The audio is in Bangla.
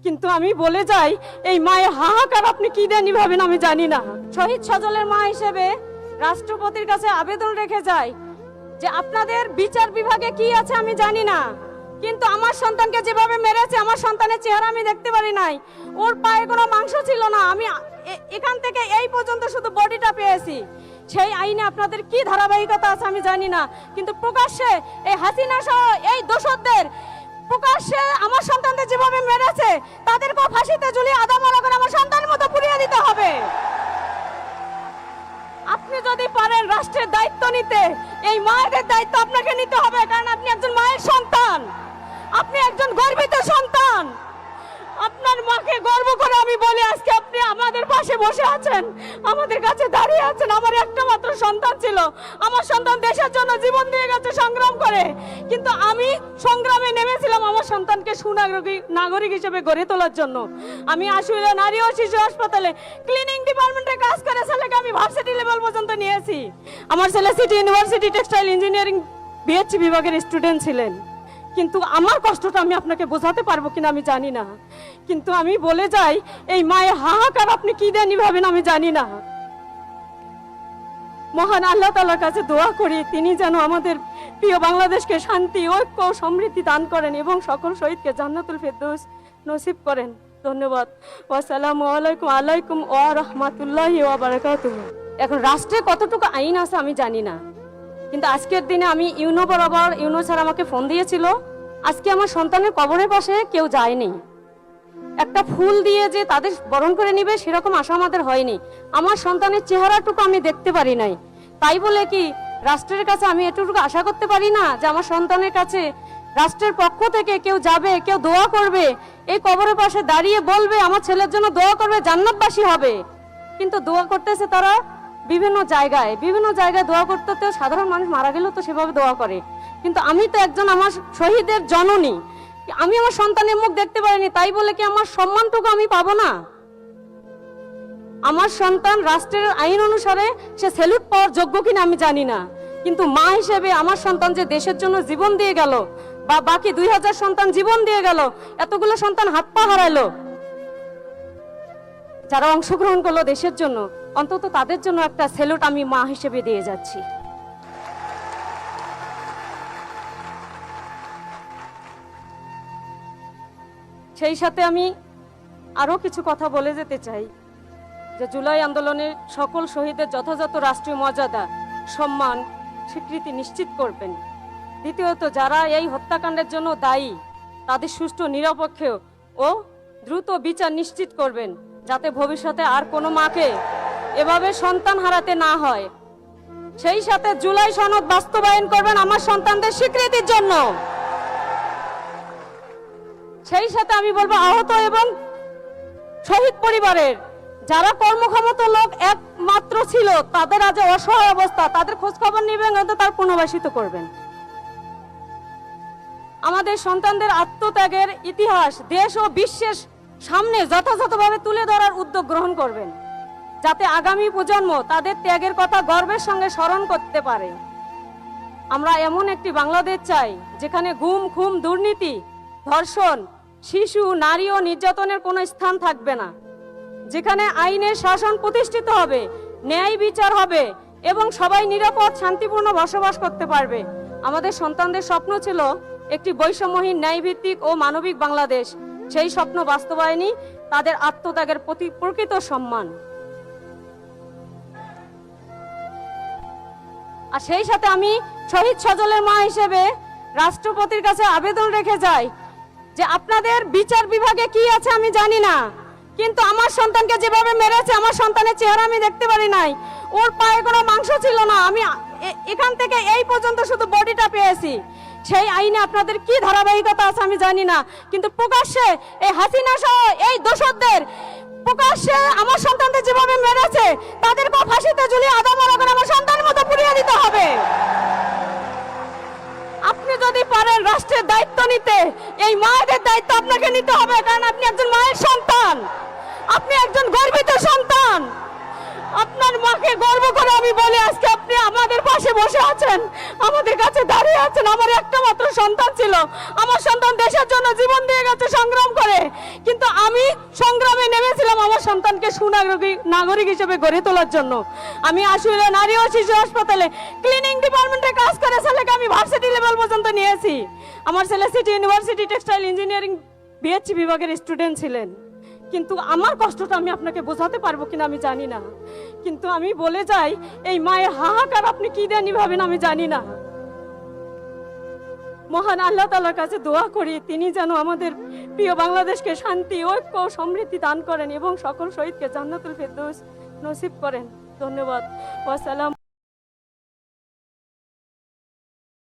কিন্তু আমি বলে যাই, এই মায়ের হাহাকার আপনি কি দেননি ভাবেন আমি জানি না। শহীদ সজলের মা হিসেবে রাষ্ট্রপতির কাছে আবেদন রেখে যাই যে আপনাদের বিচার বিভাগে কি আছে আমি জানি না, কিন্তু আমার সন্তানকে যেভাবে মেরেছে, আমার সন্তানের চেহারা আমি দেখতে পারি নাই, ওর পায়ে কোনো মাংস ছিল না, আমি এখান থেকে এই পর্যন্ত শুধু বডিটা পেয়েছি। সেই আইনে আপনাদের কি ধারাবাহিকতা আছে আমি জানি না, কিন্তু প্রকাশ্যে এই হাসিনা সহ এই দোষরদের প্রকাশ্যে আমার সন্তানদের যেভাবে মেরেছে তাদেরকেও ফাঁসিতে ঝুলিয়ে আদামরা করে আমার সন্তানের মতো পুড়িয়ে দিতে হবে। আপনি যদি পারেন রাষ্ট্রের দায়িত্ব নিতে, এই মায়েদের দায়িত্ব আপনাকে নিতে হবে, কারণ আপনি একজন মায়ের সন্তান, আপনি একজন গর্বিত সন্তান। আপনার মাকে গর্ব করে আমি বলি, আজকে আপনি আমাদের পাশে বসে আছেন, আমাদের কাছে দাঁড়িয়ে আছেন। আমার একটা মাত্র সন্তান ছিল, আমার সন্তান দেশের জন্য জীবন দিয়ে গেছে সংগ্রাম করে, কিন্তু আমি সংগ্রামে নেমেছিলাম আমার সন্তানকে সুনাগরিক হিসেবে গড়ে তোলার জন্য। আমি আশুলিয়া নারী ও শিশু হাসপাতালে ক্লিনিং ডিপার্টমেন্টে কাজ করে ছেলেকে আমি ভার্সিটি লেভেল পর্যন্ত নিয়েছি। আমার ছেলে city university textile engineering BSc বিভাগের স্টুডেন্ট ছিলেন, কিন্তু আমার কষ্টটা আমি আপনাকে বোঝাতে পারবো কিনা আমি জানি না। কিন্তু আমি বলে যাই, এই মায়ের হাহাকার আপনি কি দেননি ভাবেন আমি জানি না। মহান আল্লাহ তাআলার কাছে দোয়া করি, তিনি যেন আমাদের প্রিয় বাংলাদেশকে শান্তি, ঐক্য ও সমৃদ্ধি দান করেন এবং সকল শহীদকে জান্নাতুল ফেরদৌস নসিব করেন। ধন্যবাদ। ওয়াসসালামু আলাইকুম ওয়া রাহমাতুল্লাহি ওয়া বারাকাতুহু। এখন রাষ্ট্রে কতটুকু আইন আছে আমি জানি না, কিন্তু আজকের দিনে আমি ইউনো বরাবর, ইউনো স্যার আমাকে ফোন দিয়েছিল, আজকে আমার সন্তানের কবরের পাশে কেউ যায়নি, একটা ফুল দিয়ে যে তাদের বরণ করে নিবে সেরকম আশা আমাদের হয়নি। আমার সন্তানের চেহারাটুকু আমি দেখতে পারি নাই, তাই বলে কি রাষ্ট্রের কাছে আমি এটুকু আশা করতে পারি না যে আমার সন্তানের কাছে রাষ্ট্রের পক্ষ থেকে কেউ যাবে, কেউ দোয়া করবে, এই কবরের পাশে দাঁড়িয়ে বলবে আমার ছেলের জন্য দোয়া করবে, জান্নাতবাসী হবে। কিন্তু দোয়া করতেছে তারা বিভিন্ন জায়গায় দোয়া করতে, তো সাধারণ মানুষ মারা গেলেও তো সেভাবে দোয়া করে, কিন্তু আমি তো একজন আমার শহীদের জননী, আমি আমার সন্তানের মুখ দেখতে পারিনি, তাই বলে কি আমার সম্মানটুকু আমি পাবো না? আমার সন্তান রাষ্ট্রের আইন অনুসারে সে স্যালুট পাওয়ার যোগ্য কিনা আমি জানি না, কিন্তু মা হিসেবে আমার সন্তান যে দেশের জন্য জীবন দিয়ে গেল, বা বাকি 2000 সন্তান জীবন দিয়ে গেল, এতগুলো সন্তান হাত পা হারাইলো, যারা অংশগ্রহণ করলো দেশের জন্য, অন্তত তাদের জন্য একটা স্যালুট আমি মা হিসেবে দিয়ে যাচ্ছি। সেই সাথে আমি আরো কিছু কথা বলে যেতে চাই যে জুলাই আন্দোলনে সকল শহীদের যথাযথ রাষ্ট্রীয় মর্যাদা, সম্মান, স্বীকৃতি নিশ্চিত করবেন। দ্বিতীয়ত, যারা এই হত্যাকাণ্ডের জন্য দায়ী তাদের সুষ্ঠু, নিরপেক্ষ ও দ্রুত বিচার নিশ্চিত করবেন, যাতে ভবিষ্যতে আর কোনো মাকে এভাবে সন্তান হারাতে না হয়। সেই সাথে জুলাই সনদ বাস্তবায়ন করবেন আমার সন্তানদের স্বীকৃতির জন্য। সেই সাথে আমি বলবো, আহত এবং শহীদ পরিবারের যারা কর্মক্ষমতা লোক একমাত্র ছিল, তাদের আজ অসহায় অবস্থা, তাদের খোঁজ খবর নেবেন, তার পুনর্বাসিত করবেন। আমাদের সন্তানদের আত্মত্যাগের ইতিহাস দেশ ও বিশ্বের সামনে যথাযথভাবে তুলে ধরার উদ্যোগ গ্রহণ করবেন, যাতে আগামী প্রজন্ম তাদের ত্যাগের কথা গর্বের সঙ্গে স্মরণ করতে পারে। আমরা এমন একটি বাংলাদেশ চাই যেখানে গুম, খুন, দুর্নীতি, ধর্ষণ, শিশু, নারী ও নির্যাতনের কোনো স্থান থাকবে না, যেখানে আইনের শাসন প্রতিষ্ঠিত হবে, ন্যায় বিচার হবে এবং সবাই নিরাপদ, শান্তিপূর্ণ বসবাস করতে পারবে। আমাদের সন্তানদের স্বপ্ন ছিল একটি বৈষম্যহীন, ন্যায়ভিত্তিক ও মানবিক বাংলাদেশ। সেই স্বপ্ন বাস্তবায়নই তাদের আত্মত্যাগের প্রতি প্রকৃত সম্মান। আর সেই সাথে আমি শহীদ সজলের মা হিসেবে রাষ্ট্রপতির কাছে আবেদন রেখে যাই যে আপনাদের বিচার বিভাগে কি আছে আমি জানি না, কিন্তু আমার সন্তানকে যেভাবে মেরেছে, আমার সন্তানের চেহারা আমি দেখতে পারি নাই, ওর পায়ে কোনো মাংস ছিল না, আমি এখান থেকে এই পর্যন্ত শুধু বডিটা পেয়েছি। সেই আইনে আপনাদের কি ধারাবাহিকতা আছে আমি জানি না, কিন্তু প্রকাশ্যে এই হাসিনা সহ এই দোষরদের প্রকাশ্যে আমার সন্তানদের যেভাবে মেরেছে তাদেরকেও ফাঁসিতে ঝুলিয়ে আদামরা করে আমার সন্তানের মতো পুড়িয়ে দিতে হবে। আপনি যদি পারেন রাষ্ট্রের দায়িত্ব নিতে, এই মায়েদের দায়িত্ব আপনাকে নিতে হবে, কারণ আপনি একজন মায়ের সন্তান, আপনি একজন গর্বিত সন্তান। আপনার মাকে গর্ব করে আমি বলি, আজকে আপনি আমাদের পাশে বসে আছেন, আমাদের কাছে দাঁড়িয়ে আছেন। আমার একটা মাত্র সন্তান ছিল, আমার সন্তান দেশের জন্য জীবন দিয়ে গেছে সংগ্রাম করে, কিন্তু আমি সংগ্রামে নেমেছিলাম আমার সন্তানকে নাগরিক হিসেবে গড়ে তোলার জন্য। আমি আসলে নারী ও শিশু হাসপাতালে ক্লিনিং ডিপার্টমেন্টে কাজ করে ছেলেকে আমি ভার্সিটি লেভেল পর্যন্ত নিয়েছি। আমার ছেলে city university textile engineering BSc বিভাগের স্টুডেন্ট ছিলেন। কিন্তু আমার কষ্টটা আমি আপনাকে বোঝাতে পারবো কিনা আমি জানি না, কিন্তু আমি বলে যাই এই মায়ের হাহাকার আপনি কি দিয়ে নিভাবেন আমি জানি না। মহান আল্লাহ তাআলার কাছে দোয়া করি, তিনি যেন আমাদের প্রিয় বাংলাদেশকে শান্তি, ঐক্য, সমৃদ্ধি দান করেন এবং সকল শহীদকে জান্নাতুল ফেরদৌস নসিব করেন। ধন্যবাদ। ওয়াসসালাম।